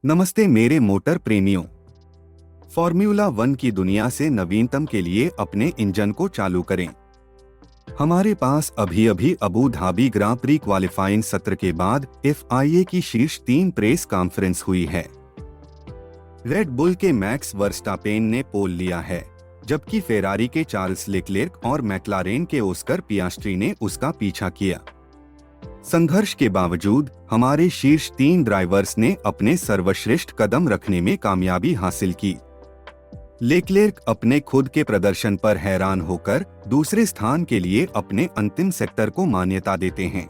नमस्ते मेरे मोटर प्रेमियों। फॉर्मूला वन की दुनिया से नवीनतम के लिए अपने इंजन को चालू करें। हमारे पास अभी अभी अबू धाबी ग्रां प्री क्वालिफाइंग सत्र के बाद FIA की शीर्ष 3 प्रेस कॉन्फ्रेंस हुई है। रेड बुल के मैक्स वर्स्टापेन ने पोल लिया है, जबकि फेरारी के चार्ल्स लेक्लेर्क और मैक्लारेन के ऑस्कर पियास्ट्री ने उसका पीछा किया। संघर्ष के बावजूद हमारे शीर्ष 3 ड्राइवर्स ने अपने सर्वश्रेष्ठ कदम रखने में कामयाबी हासिल की। लेक्लेर्क अपने खुद के प्रदर्शन पर हैरान होकर दूसरे स्थान के लिए अपने अंतिम सेक्टर को मान्यता देते हैं।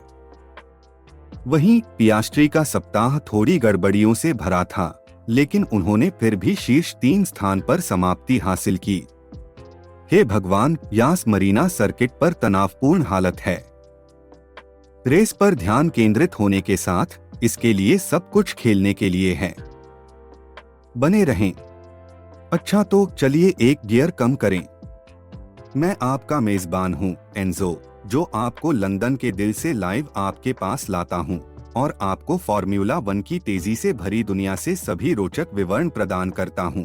वहीं पियास्ट्री का सप्ताह थोड़ी गड़बड़ियों से भरा था, लेकिन उन्होंने फिर भी शीर्ष 3 स्थान पर समाप्ति हासिल की। हे भगवान, यास मरीना सर्किट पर तनावपूर्ण हालत है। रेस पर ध्यान केंद्रित होने के साथ इसके लिए सब कुछ खेलने के लिए है। बने रहें। अच्छा तो चलिए एक गियर कम करें। मैं आपका मेजबान हूं एंजो, जो आपको लंदन के दिल से लाइव आपके पास लाता हूं और आपको फॉर्मूला वन की तेजी से भरी दुनिया से सभी रोचक विवरण प्रदान करता हूं।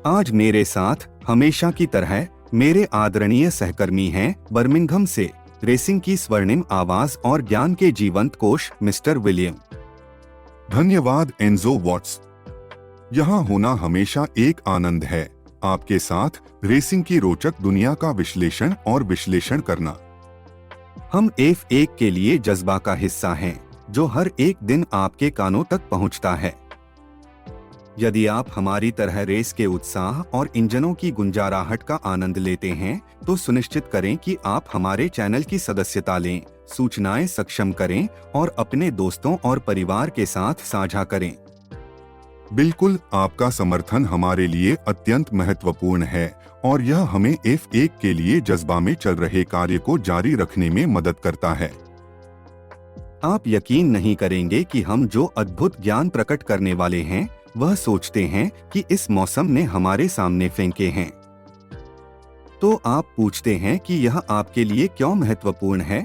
आज मेरे साथ हमेशा की तरह मेरे आदरणीय सहकर्मी हैं बर्मिंघम से रेसिंग की स्वर्णिम आवाज और ज्ञान के जीवंत कोश मिस्टर विलियम। धन्यवाद एंजो वॉट्स। यहाँ होना हमेशा एक आनंद है, आपके साथ रेसिंग की रोचक दुनिया का विश्लेषण करना। हम F1 के लिए जज्बा का हिस्सा हैं, जो हर एक दिन आपके कानों तक पहुंचता है। यदि आप हमारी तरह रेस के उत्साह और इंजनों की गुंजाराहट का आनंद लेते हैं, तो सुनिश्चित करें कि आप हमारे चैनल की सदस्यता लें, सूचनाएं सक्षम करें और अपने दोस्तों और परिवार के साथ साझा करें। बिल्कुल, आपका समर्थन हमारे लिए अत्यंत महत्वपूर्ण है और यह हमें F1 के लिए जज्बा में चल रहे कार्य को जारी रखने में मदद करता है। आप यकीन नहीं करेंगे कि हम जो अद्भुत ज्ञान प्रकट करने वाले हैं, वह सोचते हैं कि इस मौसम ने हमारे सामने फेंके हैं। तो आप पूछते हैं कि यह आपके लिए क्यों महत्वपूर्ण है?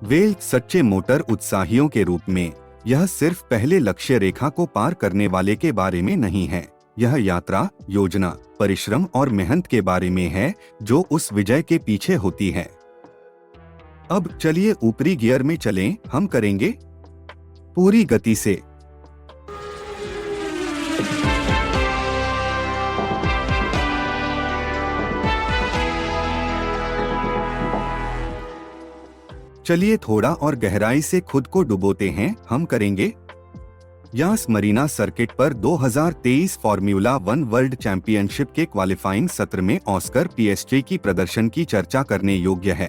वेल, सच्चे मोटर उत्साहियों के रूप में यह सिर्फ पहले लक्ष्य रेखा को पार करने वाले के बारे में नहीं है। यह यात्रा, योजना, परिश्रम और मेहनत के बारे में है जो उस विजय के पीछे होती है। अब चलिए ऊपरी गियर में चलें। हम करेंगे पूरी गति से। चलिए थोड़ा और गहराई से खुद को डुबोते हैं। हम करेंगे यास मरीना सर्किट पर 2023 फॉर्मूला वन वर्ल्ड चैंपियनशिप के क्वालिफाइंग सत्र में ऑस्कर पियास्ट्री की प्रदर्शन की चर्चा करने योग्य है।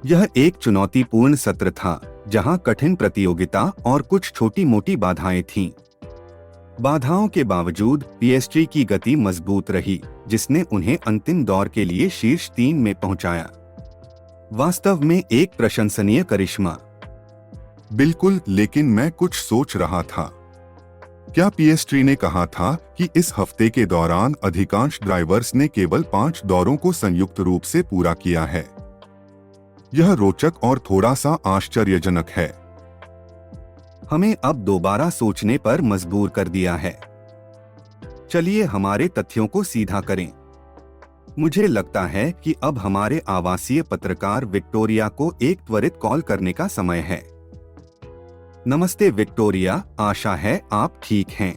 यह एक चुनौतीपूर्ण सत्र था, जहां कठिन प्रतियोगिता और कुछ छोटी मोटी बाधाएं थीं। बाधाओं के बावजूद पियास्ट्री की गति मजबूत रही, जिसने उन्हें अंतिम दौर के लिए शीर्ष 3 में पहुंचाया। वास्तव में एक प्रशंसनीय करिश्मा। बिल्कुल, लेकिन मैं कुछ सोच रहा था। क्या पियास्ट्री ने कहा था कि इस हफ्ते के दौरान अधिकांश ड्राइवर्स ने केवल 5 दौरों को संयुक्त रूप से पूरा किया है? यह रोचक और थोड़ा सा आश्चर्यजनक है। हमें अब दोबारा सोचने पर मजबूर कर दिया है। चलिए हमारे तथ्यों को सीधा करें। मुझे लगता है कि अब हमारे आवासीय पत्रकार विक्टोरिया को एक त्वरित कॉल करने का समय है। नमस्ते विक्टोरिया, आशा है आप ठीक हैं।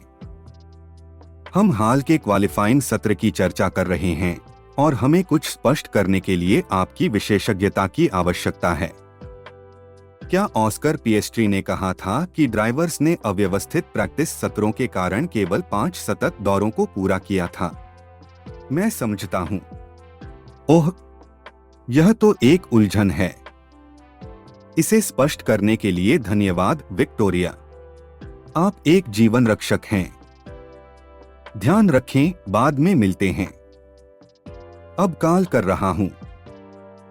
हम हाल के क्वालिफाइंग सत्र की चर्चा कर रहे हैं और हमें कुछ स्पष्ट करने के लिए आपकी विशेषज्ञता की आवश्यकता है। क्या ऑस्कर पियास्ट्री ने कहा था कि ड्राइवर्स ने अव्यवस्थित प्रैक्टिस सत्रों के कारण केवल 5 सतत दौरों को पूरा किया था? मैं समझता हूं। ओह, यह तो एक उलझन है। इसे स्पष्ट करने के लिए धन्यवाद विक्टोरिया। आप एक जीवन रक्षक हैं। ध्यान रखें, बाद में मिलते हैं। अब कॉल कर रहा हूं।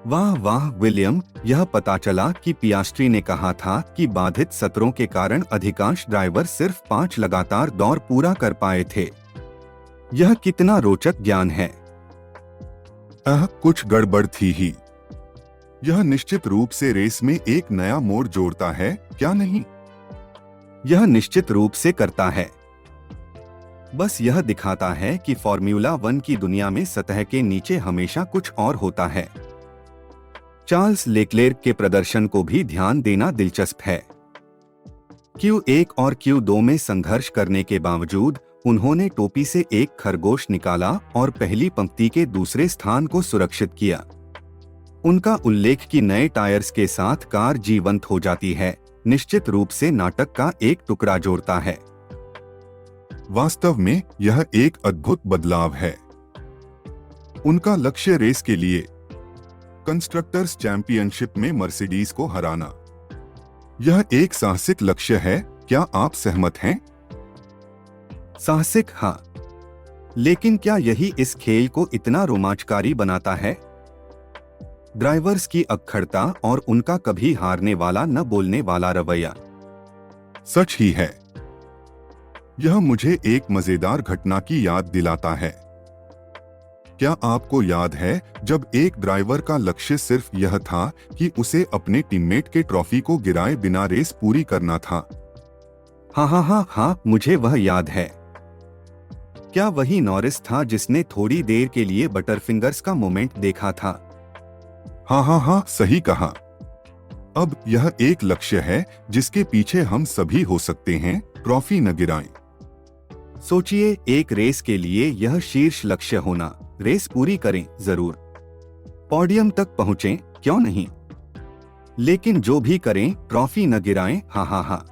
वाह वाह विलियम, यह पता चला कि पियास्ट्री ने कहा था कि बाधित सत्रों के कारण अधिकांश ड्राइवर सिर्फ 5 लगातार दौर पूरा कर पाए थे। यह कितना रोचक ज्ञान है। कुछ गड़बड़ थी ही। यह निश्चित रूप से रेस में एक नया मोड़ जोड़ता है, क्या नहीं? यह निश्चित रूप से करता है। बस यह दिखाता है कि फॉर्मूला 1 की दुनिया में सतह के नीचे हमेशा कुछ और होता है। चार्ल्स लेक्लेर्क के प्रदर्शन को भी ध्यान देना दिलचस्प है। Q1 और Q2 में संघर्ष करने के बावजूद उन्होंने टोपी से एक खरगोश निकाला और पहली पंक्ति के दूसरे स्थान को सुरक्षित किया। उनका उल्लेख कि नए टायर्स के साथ कार जीवंत हो जाती है, निश्चित रूप से नाटक का एक टुकड़ा जोड़ता है। वास्तव में यह एक अद्भुत बदलाव है। उनका लक्ष्य रेस के लिए कंस्ट्रक्टर्स चैंपियनशिप में मर्सिडीज को हराना। यह एक साहसिक लक्ष्य है, क्या आप सहमत हैं? साहसिक, हाँ, लेकिन क्या यही इस खेल को इतना रोमांचकारी बनाता है? ड्राइवर्स की अक्खड़ता और उनका कभी हारने वाला न बोलने वाला रवैया। सच ही है। यह मुझे एक मजेदार घटना की याद दिलाता है। क्या आपको याद है जब एक ड्राइवर का लक्ष्य सिर्फ यह था कि उसे अपने टीममेट के ट्रॉफी को गिराए बिना रेस पूरी करना था? हाँ, मुझे वह याद है। क्या वही नॉरिस था जिसने थोड़ी देर के लिए बटरफिंगर्स का मोमेंट देखा था? हाँ, सही कहा। अब यह एक लक्ष्य है जिसके पीछे हम सभी हो सकते हैं, ट्रॉफी न गिराएं। सोचिए, एक रेस के लिए यह शीर्ष लक्ष्य होना, रेस पूरी करें जरूर, पोडियम तक पहुंचें, क्यों नहीं, लेकिन जो भी करें ट्रॉफी न गिराएं। हाँ,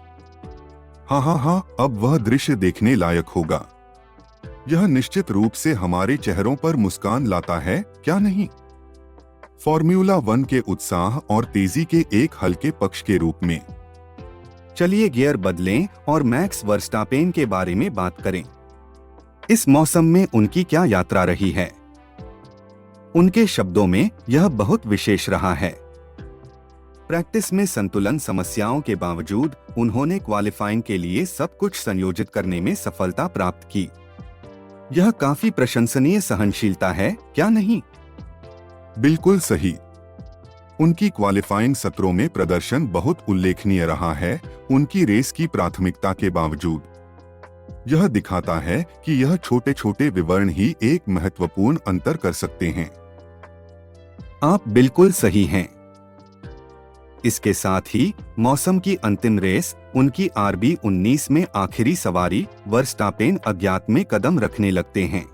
अब वह दृश्य देखने लायक होगा। यह निश्चित रूप से हमारे चेहरों पर मुस्कान लाता है, क्या नहीं? फॉर्मूला 1 के उत्साह और तेजी के एक हल्के पक्ष के रूप में। चलिए गियर बदलें और मैक्स वर्स्टापेन के बारे में बात करें। इस मौसम में उनकी क्या यात्रा रही है? उनके शब्दों में यह बहुत विशेष रहा है। प्रैक्टिस में संतुलन समस्याओं के बावजूद उन्होंने क्वालिफाइंग के लिए सब कुछ संयोजित करने में सफलता प्राप्त की। यह काफी प्रशंसनीय सहनशीलता है, क्या नहीं? बिल्कुल सही। उनकी क्वालिफाइंग सत्रों में प्रदर्शन बहुत उल्लेखनीय रहा है, उनकी रेस की प्राथमिकता के बावजूद। यह दिखाता है कि यह छोटे छोटे विवरण ही एक महत्वपूर्ण अंतर कर सकते हैं। आप बिल्कुल सही हैं। इसके साथ ही मौसम की अंतिम रेस, उनकी RB19 में आखिरी सवारी, वर्स्टापेन अज्ञात में कदम रखने लगते हैं।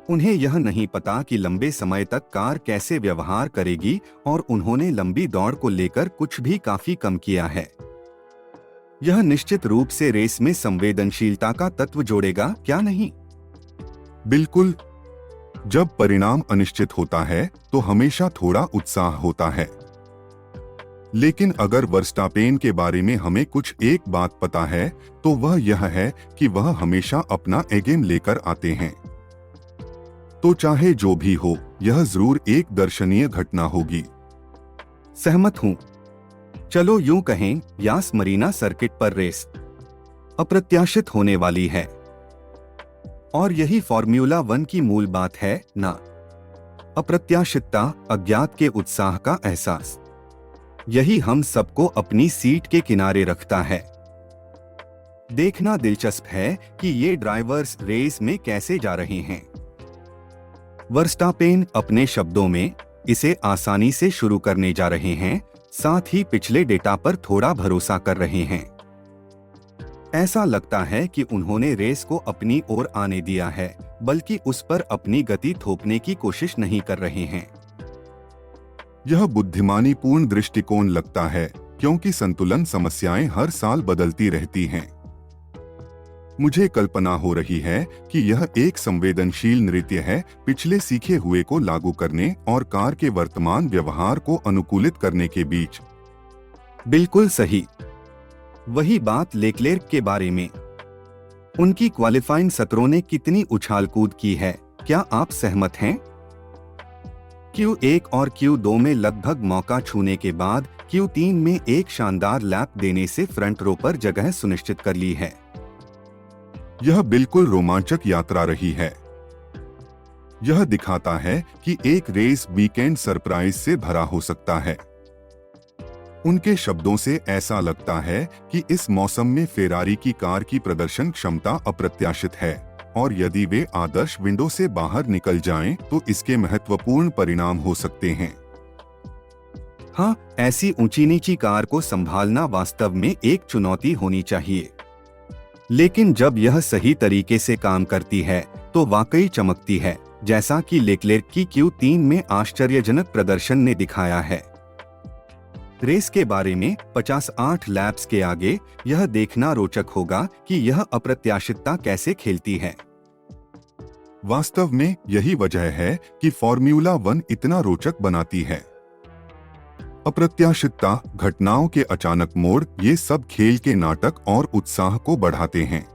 उन्हें यह नहीं पता कि लंबे समय तक कार कैसे व्यवहार करेगी और उन्होंने लंबी दौड़ को लेकर कुछ भी काफी कम किया है। यह निश्चित रूप से रेस में संवेदनशीलता का तत्व जोड़ेगा, क्या नहीं? बिल्कुल। जब परिणाम अनिश्चित होता है तो हमेशा थोड़ा उत्साह होता है, लेकिन अगर वर्स्टापेन के बारे में हमें कुछ एक बात पता है तो वह यह है कि वह हमेशा अपना ए गेम लेकर आते हैं। तो चाहे जो भी हो, यह जरूर एक दर्शनीय घटना होगी। सहमत हूं। चलो यूं कहें, यास मरीना सर्किट पर रेस अप्रत्याशित होने वाली है। और यही फॉर्मूला 1 की मूल बात है ना? अप्रत्याशितता, अज्ञात के उत्साह का एहसास। यही हम सबको अपनी सीट के किनारे रखता है। देखना दिलचस्प है कि ये ड्राइवर्स रेस में कैसे जा रहे हैं। वर्स्टापेन अपने शब्दों में इसे आसानी से शुरू करने जा रहे हैं, साथ ही पिछले डेटा पर थोड़ा भरोसा कर रहे हैं। ऐसा लगता है कि उन्होंने रेस को अपनी ओर आने दिया है, बल्कि उस पर अपनी गति थोपने की कोशिश नहीं कर रहे हैं। यह बुद्धिमानीपूर्ण दृष्टिकोण लगता है, क्योंकि संतुलन समस्याएं हर साल बदलती रहती हैं। मुझे कल्पना हो रही है कि यह एक संवेदनशील नृत्य है, पिछले सीखे हुए को लागू करने और कार के वर्तमान व्यवहार को अनुकूलित करने के बीच। बिल्कुल सही। वही बात लेक्लेर्क के बारे में। उनकी क्वालिफाइंग सत्रों ने कितनी उछाल कूद की है, क्या आप सहमत हैं? Q1 और Q2 में लगभग मौका छूने के बाद Q3 में एक शानदार लैप देने से फ्रंट रो पर जगह सुनिश्चित कर ली है। यह बिल्कुल रोमांचक यात्रा रही है। यह दिखाता है कि एक रेस वीकेंड सरप्राइज से भरा हो सकता है। उनके शब्दों से ऐसा लगता है कि इस मौसम में फेरारी की कार की प्रदर्शन क्षमता अप्रत्याशित है और यदि वे आदर्श विंडो से बाहर निकल जाएं, तो इसके महत्वपूर्ण परिणाम हो सकते हैं। हाँ, ऐसी ऊंची नीची कार को संभालना वास्तव में एक चुनौती होनी चाहिए, लेकिन जब यह सही तरीके से काम करती है तो वाकई चमकती है, जैसा कि लेक्लेर्क की Q3 में आश्चर्यजनक प्रदर्शन ने दिखाया है। रेस के बारे में 58 लैप्स के आगे यह देखना रोचक होगा कि यह अप्रत्याशितता कैसे खेलती है। वास्तव में यही वजह है कि फॉर्मूला 1 इतना रोचक बनाती है। अप्रत्याशितता, घटनाओं के अचानक मोड़, ये सब खेल के नाटक और उत्साह को बढ़ाते हैं।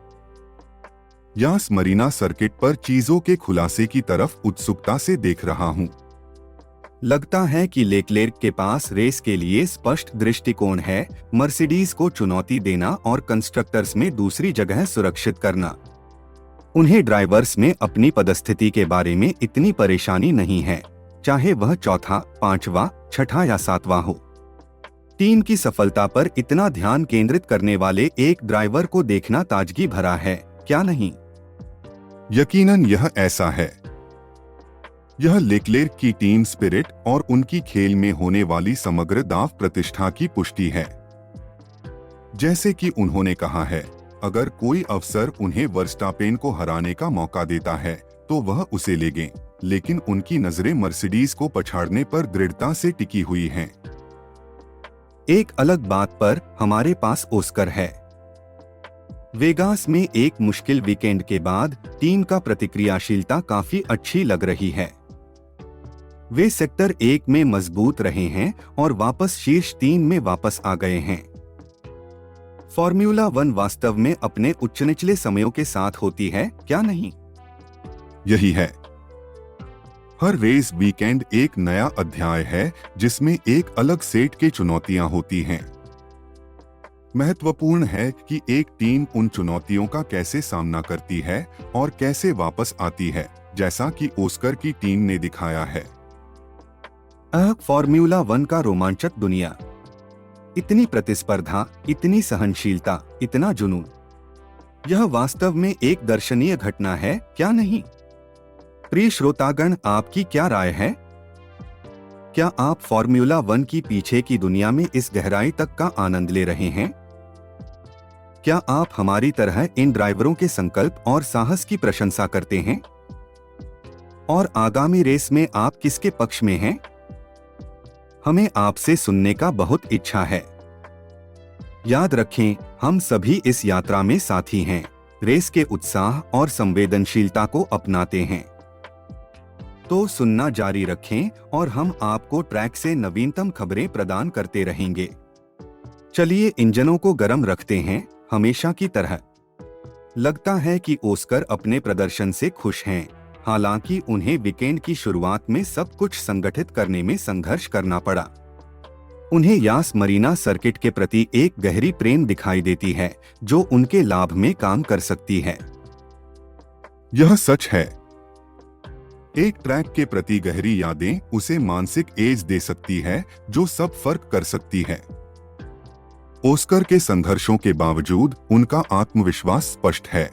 यास मरीना सर्किट पर चीजों के खुलासे की तरफ उत्सुकता से देख रहा हूँ। लगता है कि लेक्लेर्क के पास रेस के लिए स्पष्ट दृष्टिकोण है, मर्सिडीज को चुनौती देना और कंस्ट्रक्टर्स में दूसरी जगह सुरक्षित करना। उन्हें ड्राइवर्स में अपनी पदस्थिति के बारे में इतनी परेशानी नहीं है, चाहे वह चौथा, पांचवा, छठा या सातवां हो। टीम की सफलता पर इतना ध्यान केंद्रित करने वाले एक ड्राइवर को देखना ताजगी भरा है, क्या नहीं? यकीनन यह ऐसा है। यह लेक्लेर्क की टीम स्पिरिट और उनकी खेल में होने वाली समग्र दांव प्रतिष्ठा की पुष्टि है। जैसे कि उन्होंने कहा है, अगर कोई अवसर उन्हें वर्स्टापेन को हराने का मौका देता है तो वह उसे लेंगे, लेकिन उनकी नजरें मर्सिडीज को पछाड़ने पर दृढ़ता से टिकी हुई हैं। एक अलग बात पर हमारे पास ओस्कर है। वेगास में एक मुश्किल वीकेंड के बाद टीम का प्रतिक्रियाशीलता काफी अच्छी लग रही है। वे सेक्टर 1 में मजबूत रहे हैं और वापस शीर्ष 3 में वापस आ गए हैं। फॉर्मूला 1 वास्तव में अपने उच्च निचले समयों के साथ होती है, क्या नहीं? यही है। हर रेस वीकेंड एक नया अध्याय है जिसमें एक अलग सेट की चुनौतियां होती हैं। महत्वपूर्ण है कि एक टीम उन चुनौतियों का कैसे सामना करती है और कैसे वापस आती है, जैसा कि ओस्कर की टीम ने दिखाया है। फॉर्मूला 1 का रोमांचक दुनिया, इतनी प्रतिस्पर्धा, इतनी सहनशीलता, इतना जुनून, यह वास्तव में एक दर्शनीय घटना है, क्या नहीं? प्रिय श्रोतागण, आपकी क्या राय है? क्या आप फॉर्मूला 1 की पीछे की दुनिया में इस गहराई तक का आनंद ले रहे हैं? क्या आप हमारी तरह इन ड्राइवरों के संकल्प और साहस की प्रशंसा करते हैं? और आगामी रेस में आप किसके पक्ष में हैं? हमें आपसे सुनने का बहुत इच्छा है। याद रखें, हम सभी इस यात्रा में साथी हैं, रेस के उत्साह और संवेदनशीलता को अपनाते हैं। तो सुनना जारी रखें और हम आपको ट्रैक से नवीनतम खबरें प्रदान करते रहेंगे। चलिए इंजनों को गर्म रखते हैं, हमेशा की तरह। लगता है कि ओस्कर अपने प्रदर्शन से खुश हैं, हालांकि उन्हें वीकेंड की शुरुआत में सब कुछ संगठित करने में संघर्ष करना पड़ा। उन्हें यास मरीना सर्किट के प्रति एक गहरी प्रेम दिखाई देती है, जो उनके लाभ में काम कर सकती है। यह सच है। एक ट्रैक के प्रति गहरी यादें उसे मानसिक एज दे सकती है, जो सब फर्क कर सकती है। ओस्कर के संघर्षों के बावजूद उनका आत्मविश्वास स्पष्ट है।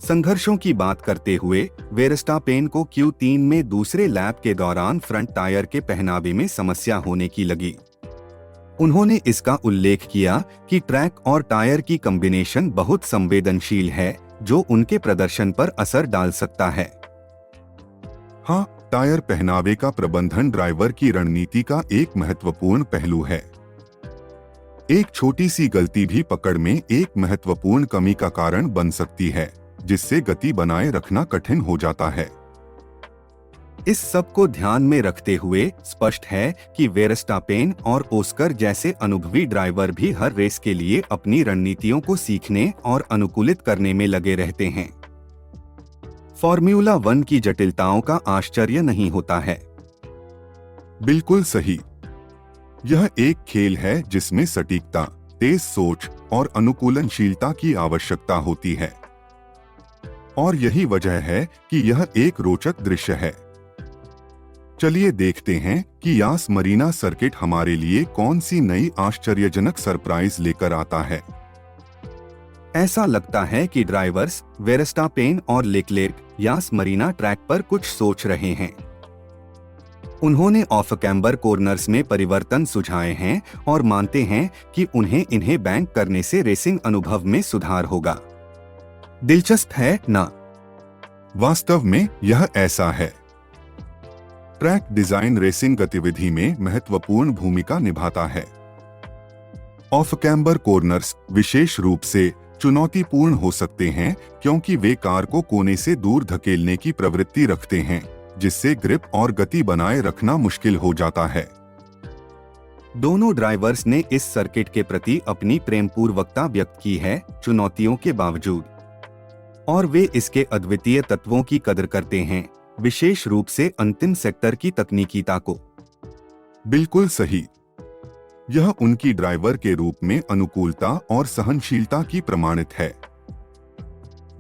संघर्षों की बात करते हुए वेरस्टापेन को Q3 में दूसरे लैप के दौरान फ्रंट टायर के पहनावे में समस्या होने की लगी। उन्होंने इसका उल्लेख किया कि ट्रैक और टायर की कॉम्बिनेशन बहुत संवेदनशील है, जो उनके प्रदर्शन पर असर डाल सकता है। हाँ, टायर पहनावे का प्रबंधन ड्राइवर की रणनीति का एक महत्वपूर्ण पहलू है। एक छोटी सी गलती भी पकड़ में एक महत्वपूर्ण कमी का कारण बन सकती है, जिससे गति बनाए रखना कठिन हो जाता है। इस सब को ध्यान में रखते हुए स्पष्ट है कि वेरस्टापेन और ओस्कर जैसे अनुभवी ड्राइवर भी हर रेस के लिए अपनी रणनीतियों को सीखने और अनुकूलित करने में लगे रहते हैं। फॉर्मूला 1 की जटिलताओं का आश्चर्य नहीं होता है। बिल्कुल सही। यह एक खेल है जिसमें सटीकता, तेज सोच और अनुकूलनशीलता की आवश्यकता होती है। और यही वजह है कि यह एक रोचक दृश्य है। चलिए देखते हैं कि यास मरीना सर्किट हमारे लिए कौन सी नई आश्चर्यजनक सरप्राइज लेकर आता है। ऐसा लगता है कि ड्राइवर्स वेरस्टापेन और लेक्लेर्क यास मरीना ट्रैक पर कुछ सोच रहे हैं। उन्होंने ऑफ कैम्बर कॉर्नर्स में परिवर्तन सुझाए हैं और मानते हैं कि इन्हें बैंक करने से रेसिंग अनुभव में सुधार होगा। दिलचस्प है ना? वास्तव में यह ऐसा है। ट्रैक डिजाइन रेसिंग गतिविधि में महत्वपूर्ण भूमिका निभाता है। ऑफ कैम्बर कॉर्नर्स विशेष रूप से चुनौतीपूर्ण हो सकते हैं क्योंकि वे कार को कोने से दूर धकेलने की प्रवृत्ति रखते हैं, जिससे ग्रिप और गति बनाए रखना मुश्किल हो जाता है। दोनों ड्राइवर्स ने इस सर्किट के प्रति अपनी प्रेमपूर्वकता व्यक्त की है, चुनौतियों के बावजूद, और वे इसके अद्वितीय तत्वों की कदर करते हैं, विशेष रूप से अंतिम सेक्टर की तकनीकीता को। बिल्कुल सही। यह उनकी ड्राइवर के रूप में अनुकूलता और सहनशीलता की प्रमाणित है।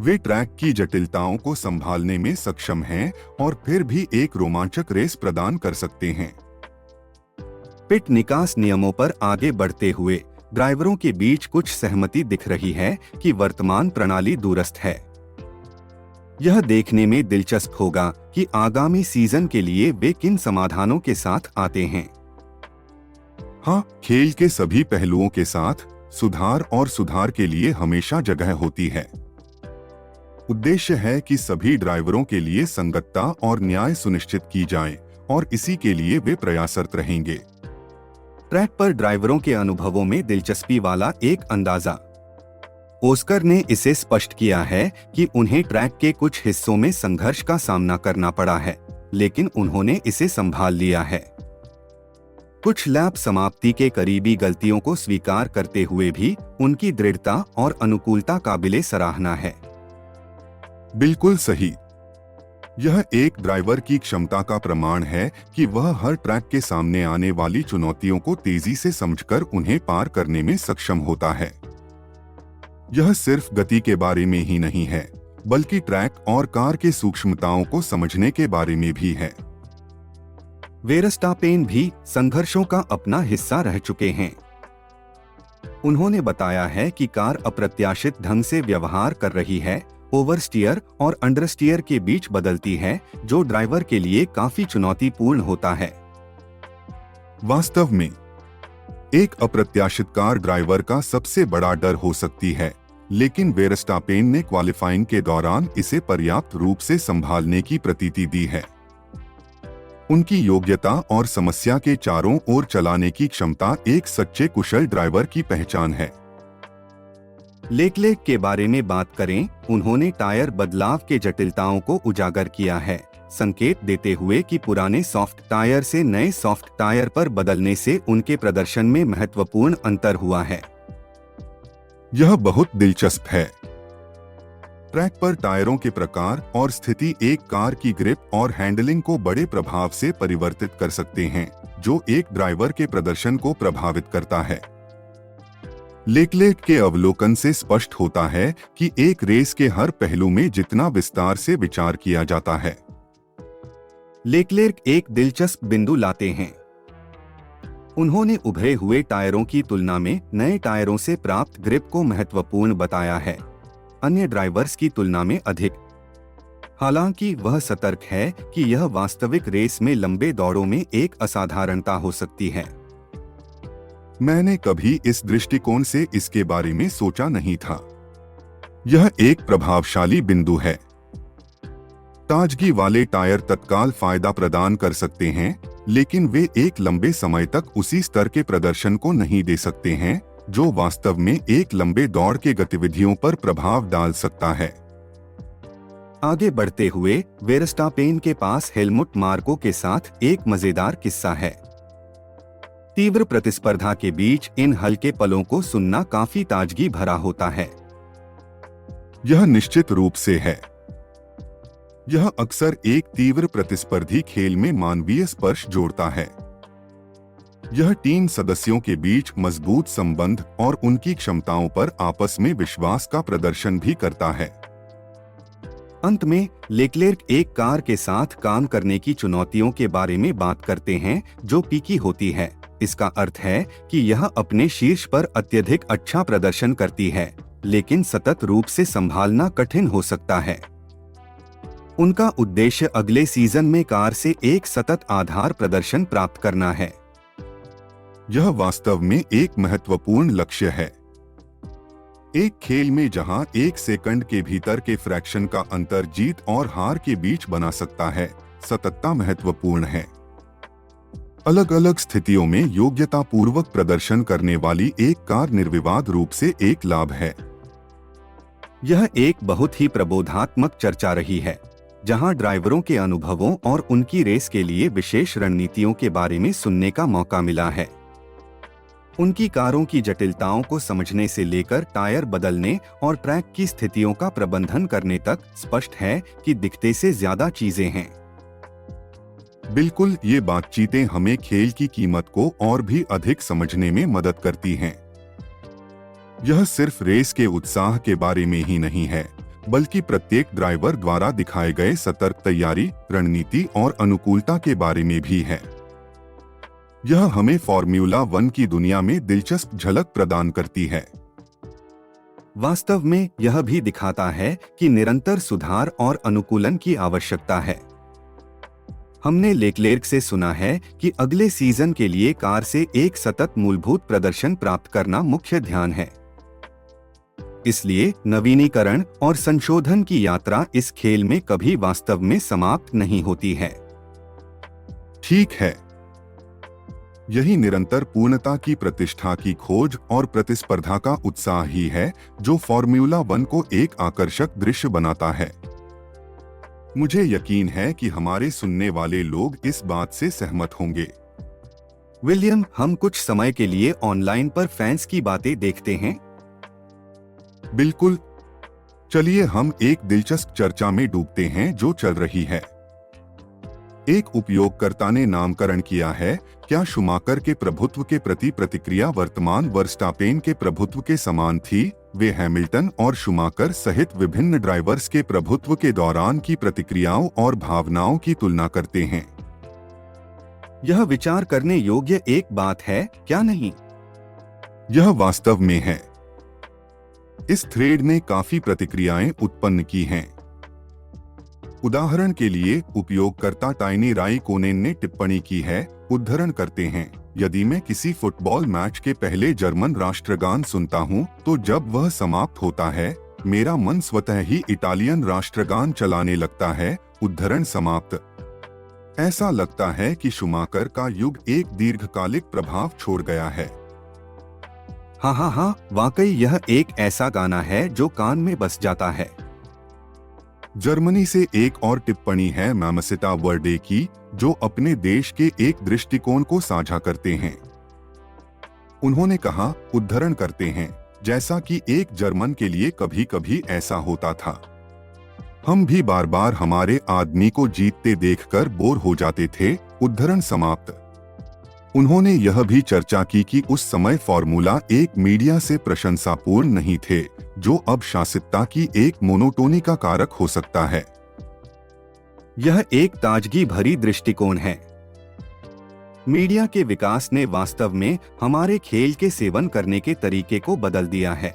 वे ट्रैक की जटिलताओं को संभालने में सक्षम हैं और फिर भी एक रोमांचक रेस प्रदान कर सकते हैं। पिट निकास नियमों पर आगे बढ़ते हुए ड्राइवरों के बीच कुछ सहमति दिख रही है कि वर्तमान प्रणाली दूरस्थ है। यह देखने में दिलचस्प होगा कि आगामी सीजन के लिए वे किन समाधानों के साथ आते हैं। हाँ, खेल के सभी पहलुओं के साथ सुधार के लिए हमेशा जगह होती है। उद्देश्य है कि सभी ड्राइवरों के लिए संगतता और न्याय सुनिश्चित की जाए और इसी के लिए वे प्रयासरत रहेंगे। ट्रैक पर ड्राइवरों के अनुभवों में दिलचस्पी वाला एक अंदाजा। ओस्कर ने इसे स्पष्ट किया है कि उन्हें ट्रैक के कुछ हिस्सों में संघर्ष का सामना करना पड़ा है, लेकिन उन्होंने इसे संभाल लिया है। कुछ लैप समाप्ति के करीबी गलतियों को स्वीकार करते हुए भी उनकी दृढ़ता और अनुकूलता काबिले सराहना है। बिल्कुल सही। यह एक ड्राइवर की क्षमता का प्रमाण है कि वह हर ट्रैक के सामने आने वाली चुनौतियों को तेजी से समझकर उन्हें पार करने में सक्षम होता है। यह सिर्फ गति के बारे में ही नहीं है, बल्कि ट्रैक और कार के सूक्ष्मताओं को समझने के बारे में भी है। वेरस्टापेन भी संघर्षों का अपना हिस्सा रह चुके हैं। उन्होंने बताया है कि कार अप्रत्याशित ढंग से व्यवहार कर रही है, ओवरस्टीयर और अंडरस्टीयर के बीच बदलती है, जो ड्राइवर के लिए काफी चुनौतीपूर्ण होता है। वास्तव में एक अप्रत्याशित कार ड्राइवर का सबसे बड़ा डर हो सकती है, लेकिन वेरस्टापेन ने क्वालिफाइंग के दौरान इसे पर्याप्त रूप से संभालने की प्रतीति दी है। उनकी योग्यता और समस्या के चारों ओर चलाने की क्षमता एक सच्चे कुशल ड्राइवर की पहचान है। लेक्लेर्क के बारे में बात करें, उन्होंने टायर बदलाव के जटिलताओं को उजागर किया है, संकेत देते हुए कि पुराने सॉफ्ट टायर से नए सॉफ्ट टायर पर बदलने से उनके प्रदर्शन में महत्वपूर्ण अंतर हुआ है। यह बहुत दिलचस्प है। ट्रैक पर टायरों के प्रकार और स्थिति एक कार की ग्रिप और हैंडलिंग को बड़े प्रभाव से परिवर्तित कर सकते हैं, जो एक ड्राइवर के प्रदर्शन को प्रभावित करता है। लेक्लेर्क के अवलोकन से स्पष्ट होता है कि एक रेस के हर पहलू में जितना विस्तार से विचार किया जाता है। लेक्लेर्क एक दिलचस्प बिंदु लाते हैं। उन्होंने उभरे हुए टायरों की तुलना में नए टायरों से प्राप्त ग्रिप को महत्वपूर्ण बताया है, अन्य ड्राइवर्स की तुलना में अधिक। हालांकि वह सतर्क है कि यह वास्तविक रेस में लंबे दौड़ों में एक असाधारणता हो सकती है। मैंने कभी इस दृष्टिकोण से इसके बारे में सोचा नहीं था। यह एक प्रभावशाली बिंदु है। ताजगी वाले टायर तत्काल फायदा प्रदान कर सकते हैं, लेकिन वे एक लंबे समय तक उसी स्तर के प्रदर्शन को नहीं दे सकते हैं जो वास्तव में एक लंबे दौड़ के गतिविधियों पर प्रभाव डाल सकता है। आगे बढ़ते हुए वेरस्टापेन के पास हेलमुट मार्को के साथ एक मजेदार किस्सा है। तीव्र प्रतिस्पर्धा के बीच इन हल्के पलों को सुनना काफी ताजगी भरा होता है। यह निश्चित रूप से है। यह अक्सर एक तीव्र प्रतिस्पर्धी खेल में मानवीय स्पर्श जोड़ता है। यह टीम सदस्यों के बीच मजबूत संबंध और उनकी क्षमताओं पर आपस में विश्वास का प्रदर्शन भी करता है। अंत में लेक्लेर्क एक कार के साथ काम करने की चुनौतियों के बारे में बात करते हैं जो पीकी होती है। इसका अर्थ है कि यह अपने शीर्ष पर अत्यधिक अच्छा प्रदर्शन करती है, लेकिन सतत रूप से संभालना कठिन हो सकता है। उनका उद्देश्य अगले सीजन में कार से एक सतत आधार प्रदर्शन प्राप्त करना है। यह वास्तव में एक महत्वपूर्ण लक्ष्य है। एक खेल में जहां 1 सेकंड के भीतर के फ्रैक्शन का अंतर जीत और हार के बीच बना सकता है, सततता महत्वपूर्ण है। अलग अलग स्थितियों में योग्यता पूर्वक प्रदर्शन करने वाली एक कार निर्विवाद रूप से एक लाभ है। यह एक बहुत ही प्रबोधात्मक चर्चा रही है, जहां ड्राइवरों के अनुभवों और उनकी रेस के लिए विशेष रणनीतियों के बारे में सुनने का मौका मिला है। उनकी कारों की जटिलताओं को समझने से लेकर टायर बदलने और ट्रैक की स्थितियों का प्रबंधन करने तक स्पष्ट है कि दिखते से ज्यादा चीजें हैं। बिल्कुल, ये बातचीतें हमें खेल की कीमत को और भी अधिक समझने में मदद करती हैं। यह सिर्फ रेस के उत्साह के बारे में ही नहीं है, बल्कि प्रत्येक ड्राइवर द्वारा दिखाए गए सतर्क तैयारी, रणनीति और अनुकूलता के बारे में भी है। यह हमें फॉर्मूला 1 की दुनिया में दिलचस्प झलक प्रदान करती है। वास्तव में यह भी दिखाता है कि निरंतर सुधार और अनुकूलन की आवश्यकता है। हमने लेक्लेर्क से सुना है कि अगले सीजन के लिए कार से एक सतत मूलभूत प्रदर्शन प्राप्त करना मुख्य ध्यान है। इसलिए नवीनीकरण और संशोधन की यात्रा इस खेल में कभी वास्तव में समाप्त नहीं होती है। ठीक है, यही निरंतर पूर्णता की प्रतिष्ठा की खोज और प्रतिस्पर्धा का उत्साह ही है जो फॉर्मूला 1 को एक आकर्षक दृश्य बनाता है। मुझे यकीन है कि हमारे सुनने वाले लोग इस बात से सहमत होंगे। विलियम, हम कुछ समय के लिए ऑनलाइन पर फैंस की बातें देखते हैं। बिल्कुल, चलिए हम एक दिलचस्प चर्चा में डूबते हैं जो चल रही है। एक उपयोगकर्ता ने नामकरण किया है, क्या शूमाकर के प्रभुत्व के प्रति प्रतिक्रिया वर्तमान वर्स्टापेन के प्रभुत्व के समान थी? वे हैमिल्टन और शूमाकर सहित विभिन्न ड्राइवर्स के प्रभुत्व के दौरान की प्रतिक्रियाओं और भावनाओं की तुलना करते हैं। यह विचार करने योग्य एक बात है, क्या नहीं? यह वास्तव में है। इस थ्रेड ने काफी प्रतिक्रियाएं उत्पन्न की हैं। उदाहरण के लिए उपयोगकर्ता टाइनी राई कोनेन ने टिप्पणी की है, उद्धरण करते हैं, यदि मैं किसी फुटबॉल मैच के पहले जर्मन राष्ट्रगान सुनता हूं, तो जब वह समाप्त होता है, मेरा मन स्वतः ही इटालियन राष्ट्रगान चलाने लगता है, उद्धरण समाप्त। ऐसा लगता है कि शूमाकर का युग एक दीर्घकालिक प्रभाव छोड़ गया है। हाँ, वाकई यह एक ऐसा गाना है जो कान में बस जाता है। जर्मनी से एक और टिप्पणी है मैमसिटा वर्डे की, जो अपने देश के एक दृष्टिकोण को साझा करते हैं। उन्होंने कहा, उद्धरण करते हैं, जैसा कि एक जर्मन के लिए कभी कभी ऐसा होता था। हम भी बार बार हमारे आदमी को जीतते देखकर बोर हो जाते थे, उद्धरण समाप्त। उन्होंने यह भी चर्चा की कि उस समय फॉर्मूला 1 मीडिया से प्रशंसापूर्ण नहीं थे, जो अब शासितता की एक मोनोटोनी का कारक हो सकता है। यह एक ताजगी भरी दृष्टिकोण है। मीडिया के विकास ने वास्तव में हमारे खेल के सेवन करने के तरीके को बदल दिया है।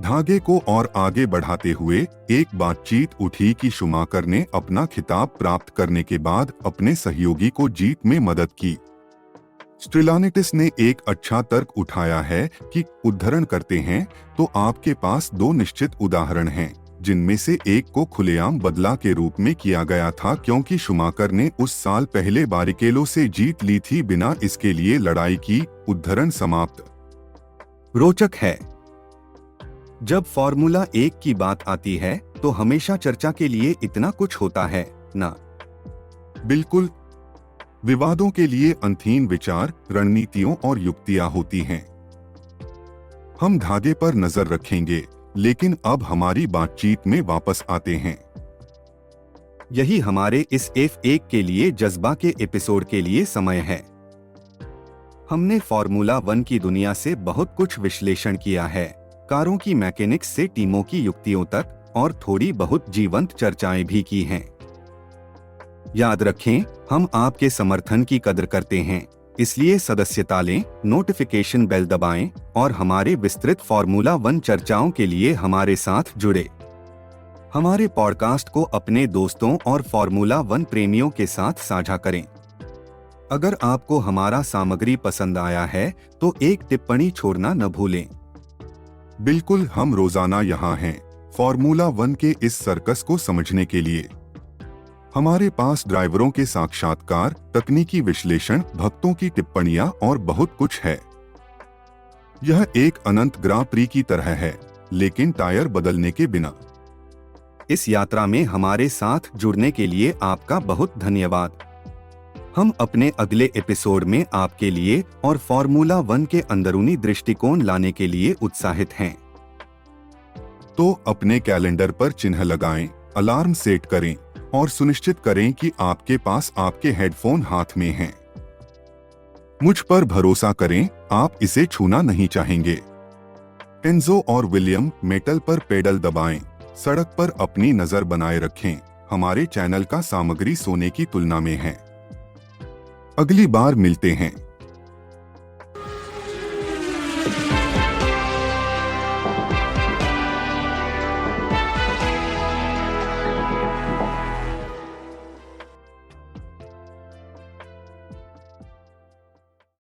धागे को और आगे बढ़ाते हुए एक बातचीत उठी कि शूमाकर ने अपना खिताब प्राप्त करने के बाद अपने सहयोगी को जीत में मदद की। स्ट्रिलानिटिस ने एक अच्छा तर्क उठाया है कि उद्धरण करते हैं, तो आपके पास 2 निश्चित उदाहरण हैं, जिनमें से एक को खुलेआम बदला के रूप में किया गया था क्योंकि शूमाकर ने उस साल पहले बारिकेलो से जीत ली थी बिना इसके लिए लड़ाई की, उद्धरण समाप्त। रोचक है। जब फॉर्मूला 1 की बात आती है तो हमेशा चर्चा के लिए इतना कुछ होता है ना? बिल्कुल, विवादों के लिए अंतहीन विचार, रणनीतियों और युक्तियां होती हैं। हम धागे पर नजर रखेंगे, लेकिन अब हमारी बातचीत में वापस आते हैं। यही हमारे इस F1 के लिए जज्बा के एपिसोड के लिए समय है। हमने फॉर्मूला 1 की दुनिया से बहुत कुछ विश्लेषण किया है, कारों की मैकेनिक्स से टीमों की युक्तियों तक, और थोड़ी बहुत जीवंत चर्चाएं भी की हैं। याद रखें, हम आपके समर्थन की कदर करते हैं, इसलिए सदस्यता लें, नोटिफिकेशन बेल दबाएं और हमारे विस्तृत फॉर्मूला 1 चर्चाओं के लिए हमारे साथ जुड़े। हमारे पॉडकास्ट को अपने दोस्तों और फॉर्मूला 1 प्रेमियों के साथ साझा करें। अगर आपको हमारा सामग्री पसंद आया है तो एक टिप्पणी छोड़ना न भूलें। बिल्कुल, हम रोजाना यहाँ हैं फॉर्मूला 1 के इस सर्कस को समझने के लिए। हमारे पास ड्राइवरों के साक्षात्कार, तकनीकी विश्लेषण, भक्तों की टिप्पणियां और बहुत कुछ है। यह एक अनंत ग्रां प्री की तरह है, लेकिन टायर बदलने के बिना। इस यात्रा में हमारे साथ जुड़ने के लिए आपका बहुत धन्यवाद। हम अपने अगले एपिसोड में आपके लिए और फॉर्मूला 1 के अंदरूनी दृष्टिकोण लाने के लिए उत्साहित हैं। तो अपने कैलेंडर पर चिन्ह लगाएं, अलार्म सेट करें और सुनिश्चित करें कि आपके पास आपके हेडफोन हाथ में हैं। मुझ पर भरोसा करें, आप इसे छूना नहीं चाहेंगे। एंजो और विलियम मेटल पर पेडल दबाएं, सड़क पर अपनी नजर बनाए रखें। हमारे चैनल का सामग्री सोने की तुलना में है। अगली बार मिलते हैं।